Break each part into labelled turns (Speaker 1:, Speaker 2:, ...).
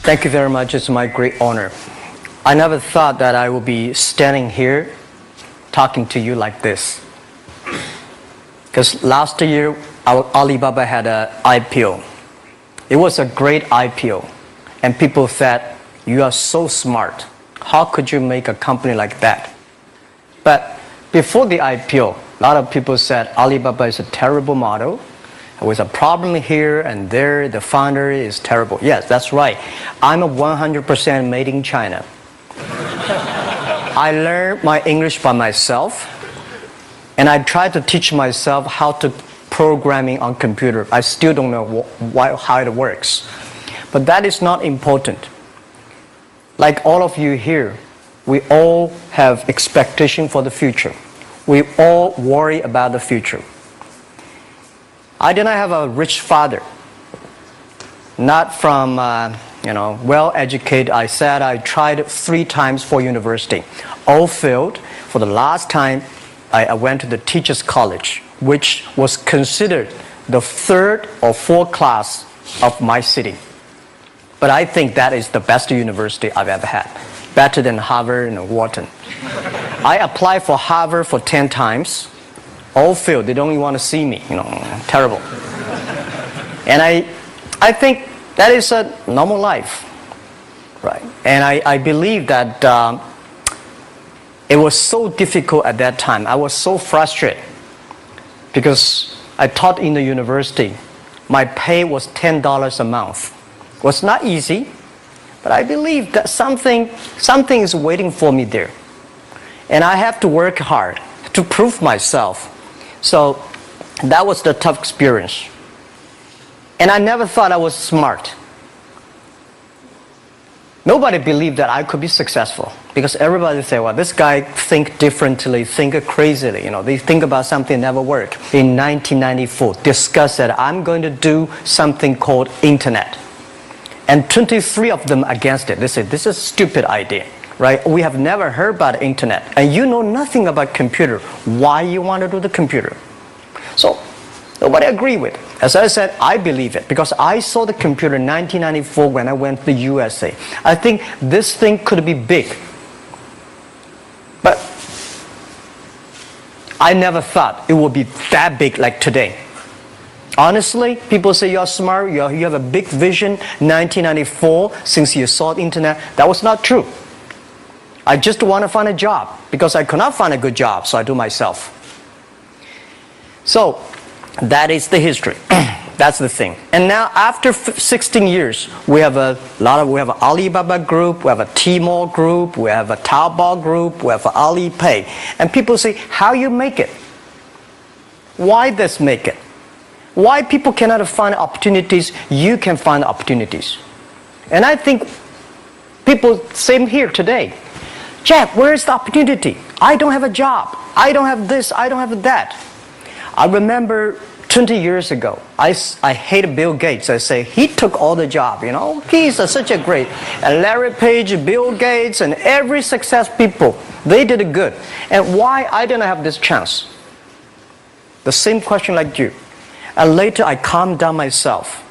Speaker 1: Thank you very much. It's my great honor. I never thought that I would be standing here talking to you like this. Because last year, Alibaba had an IPO. It was a great IPO. And people said, you are so smart. How could you make a company like that? But before the IPO, a lot of people said Alibaba is a terrible model. There was a problem here and there. The founder is terrible. Yes, that's right. I'm a 100% made in China. I learned my English by myself. And I tried to teach myself how to programming on computer. I still don't know how it works. But that is not important. Like all of you here, we all have expectation for the future. We all worry about the future. I did not have a rich father. Not from, well-educated. I said I tried 3 times for university. All failed. For the last time, I went to the teacher's college, which was considered the 3rd or 4th class of my city. But I think that is the best university I've ever had. Better than Harvard and Wharton. I applied for Harvard for 10 times. All failed. They don't even want to see me. Terrible. And I think that is a normal life. Right? And I believe that it was so difficult at that time. I was so frustrated. Because I taught in the university. My pay was $10 a month. It was not easy. But I believe that something is waiting for me there. And I have to work hard to prove myself. So that was the tough experience. And I never thought I was smart. Nobody believed that I could be successful. Because everybody say, well, this guy think differently, think crazily. They think about something never work. In 1994, discussed that I'm going to do something called internet. And 23 of them against it. They said, this is a stupid idea, right? We have never heard about internet. And you know nothing about computer. Why you want to do the computer? So nobody agreed with it. As I said, I believe it. Because I saw the computer in 1994 when I went to the USA. I think this thing could be big. But I never thought it would be that big like today. Honestly, people say you're smart, you have a big vision. 1994, since you saw the internet, that was not true. I just want to find a job because I could not find a good job, so I do myself. So that is the history. That's the thing. And now after 16 years, we have an Alibaba group, we have a Tmall group, we have a Taobao group, we have an Alipay. And people say, how you make it? Why this make it? Why people cannot find opportunities, you can find opportunities. And I think people, same here today. Jack, where is the opportunity? I don't have a job. I don't have this, I don't have that. I remember 20 years ago, I hated Bill Gates. I say, he took all the job, He's such a great. And Larry Page, Bill Gates, and every success people, they did it good. And why I didn't have this chance? The same question like you. And later I calmed down myself.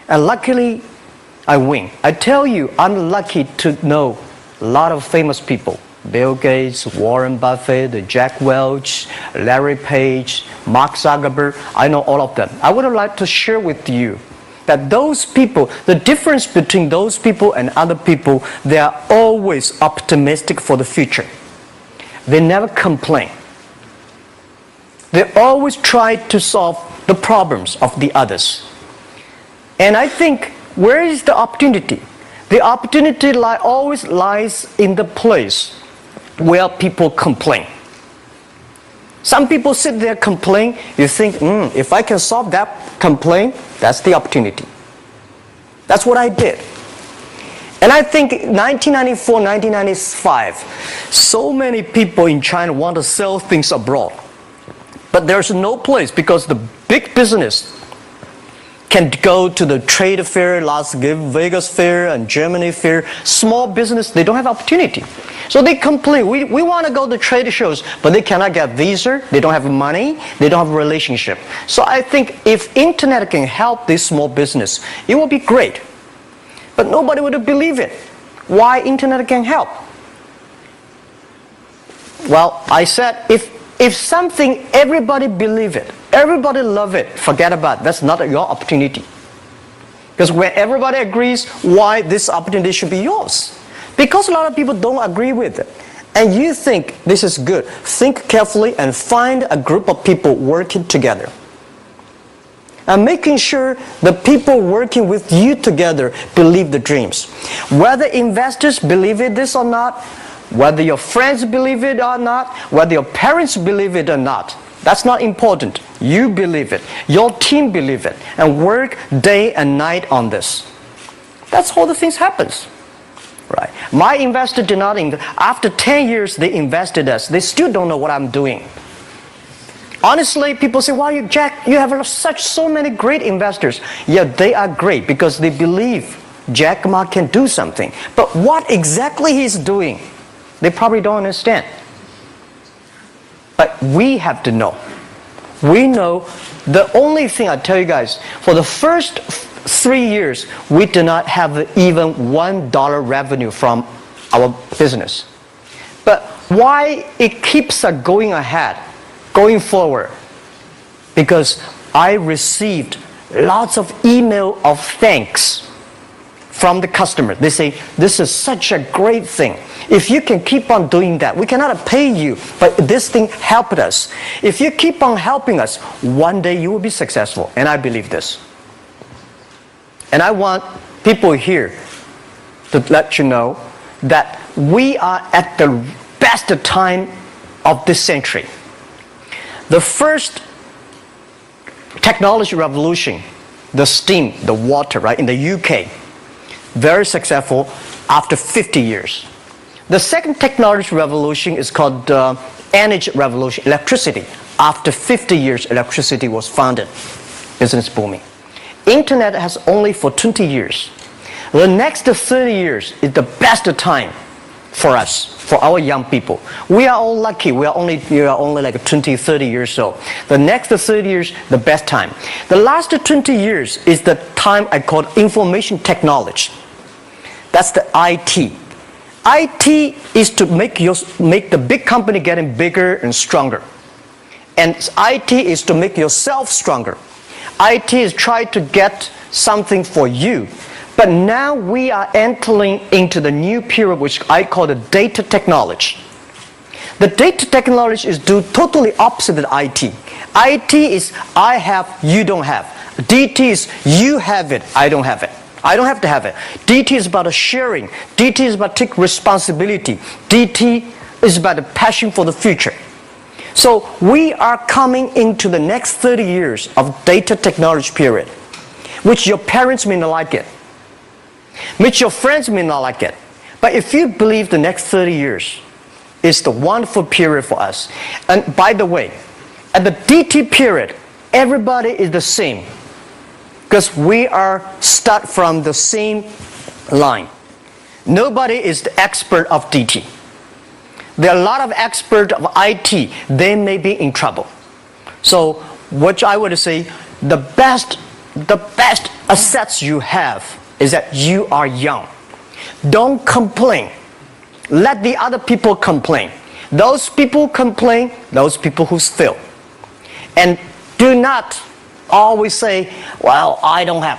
Speaker 1: And luckily, I win. I tell you, I'm lucky to know a lot of famous people. Bill Gates, Warren Buffett, Jack Welch, Larry Page, Mark Zuckerberg. I know all of them. I would like to share with you that those people, the difference between those people and other people, they are always optimistic for the future. They never complain. They always try to solve the problems of the others. And I think, where is the opportunity? The opportunity always lies in the place where people complain. Some people sit there complain. You think, if I can solve that complaint, that's the opportunity. That's what I did. And I think 1994, 1995, so many people in China want to sell things abroad. But there's no place because the big business can go to the trade fair, Las Vegas fair, and Germany fair. Small business, they don't have opportunity. So they complain, we want to go to trade shows, but they cannot get visa, they don't have money, they don't have a relationship. So I think if internet can help this small business, it will be great. but nobody would believe it. Why internet can help? Well, I said, if something, everybody believe it, everybody love it, forget about it. That's not your opportunity. Because when everybody agrees, why this opportunity should be yours? Because a lot of people don't agree with it. And you think this is good. Think carefully and find a group of people working together. And making sure the people working with you together believe the dreams. Whether investors believe it this or not, whether your friends believe it or not, whether your parents believe it or not, that's not important. You believe it. Your team believe it. And work day and night on this. That's how the things happens. Right. My investor did not invest. After 10 years, they invested us. They still don't know what I'm doing. Honestly, people say, "Why, Jack, you have so many great investors." Yeah, they are great because they believe Jack Ma can do something. But what exactly he's doing, they probably don't understand. But we have to know. We know the only thing I tell you guys, for the first 3 years, we did not have even $1 revenue from our business. But why it keeps us going ahead, going forward? Because I received lots of email of thanks from the customer. They say, "This is such a great thing. If you can keep on doing that, we cannot pay you, but this thing helped us. If you keep on helping us, one day you will be successful." And I believe this. And I want people here to let you know that we are at the best time of this century. The first technology revolution, the steam, the water, right, in the UK, very successful after 50 years. The second technology revolution is called energy revolution, electricity. After 50 years, electricity was founded, business booming. Internet has only for 20 years. The next 30 years is the best time for us, for our young people. We are all lucky. We are only like 20, 30 years old. The next 30 years, the best time. The last 20 years is the time I call information technology. That's the IT. IT is to make the big company getting bigger and stronger. And IT is to make yourself stronger. IT is trying to get something for you. But now we are entering into the new period which I call the data technology. The data technology is totally opposite of IT. IT is I have, you don't have. DT is you have it, I don't have it. I don't have to have it. DT is about sharing. DT is about taking responsibility. DT is about the passion for the future. So we are coming into the next 30 years of data technology period, which your parents may not like it, which your friends may not like it. But if you believe the next 30 years is the wonderful period for us. And by the way, at the DT period, everybody is the same. Because we are start from the same line. Nobody is the expert of DT. There are a lot of experts of IT. They may be in trouble. So what I would say, the best assets you have is that you are young. Don't complain. Let the other people complain. Those people complain, those people who fail. And do not always say, "Well, I don't have."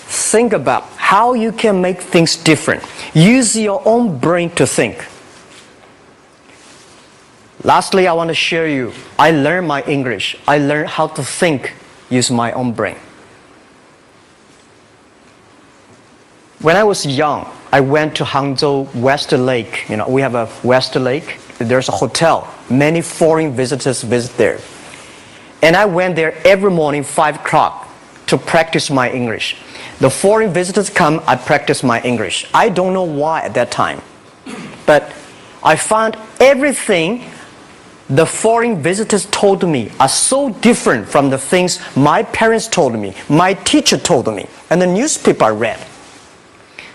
Speaker 1: Think about how you can make things different. Use your own brain to think. Lastly, I want to share you, I learned my English. I learned how to think, use my own brain. When I was young, I went to Hangzhou West Lake. You know, we have a West Lake. There's a hotel. Many foreign visitors visit there. And I went there every morning, 5 o'clock, to practice my English. The foreign visitors come, I practice my English. I don't know why at that time. But I found everything the foreign visitors told me are so different from the things my parents told me, my teacher told me, and the newspaper I read.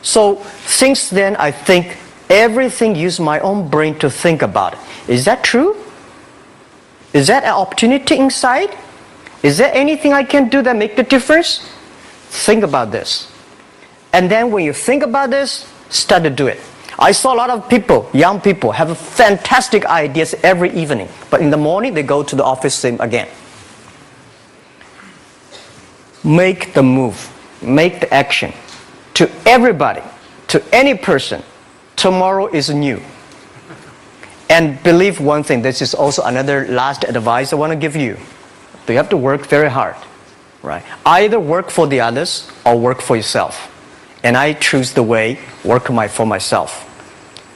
Speaker 1: So since then, I think everything use my own brain to think about it. Is that true? Is that an opportunity inside? Is there anything I can do that make the difference? Think about this. And then when you think about this, start to do it. I saw a lot of people, young people, have fantastic ideas every evening. But in the morning, they go to the office same again. Make the move. Make the action. To everybody, to any person, tomorrow is new. And believe one thing, this is also another last advice I want to give you. You have to work very hard. Right? Either work for the others or work for yourself. And I choose the way, work for myself.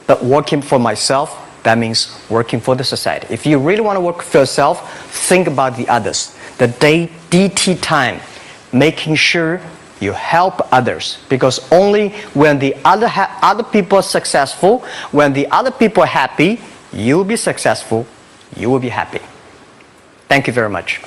Speaker 1: But working for myself, that means working for the society. If you really want to work for yourself, think about the others. The DT time, making sure you help others. Because only when the other people are successful, when the other people are happy, you will be successful, you will be happy. Thank you very much.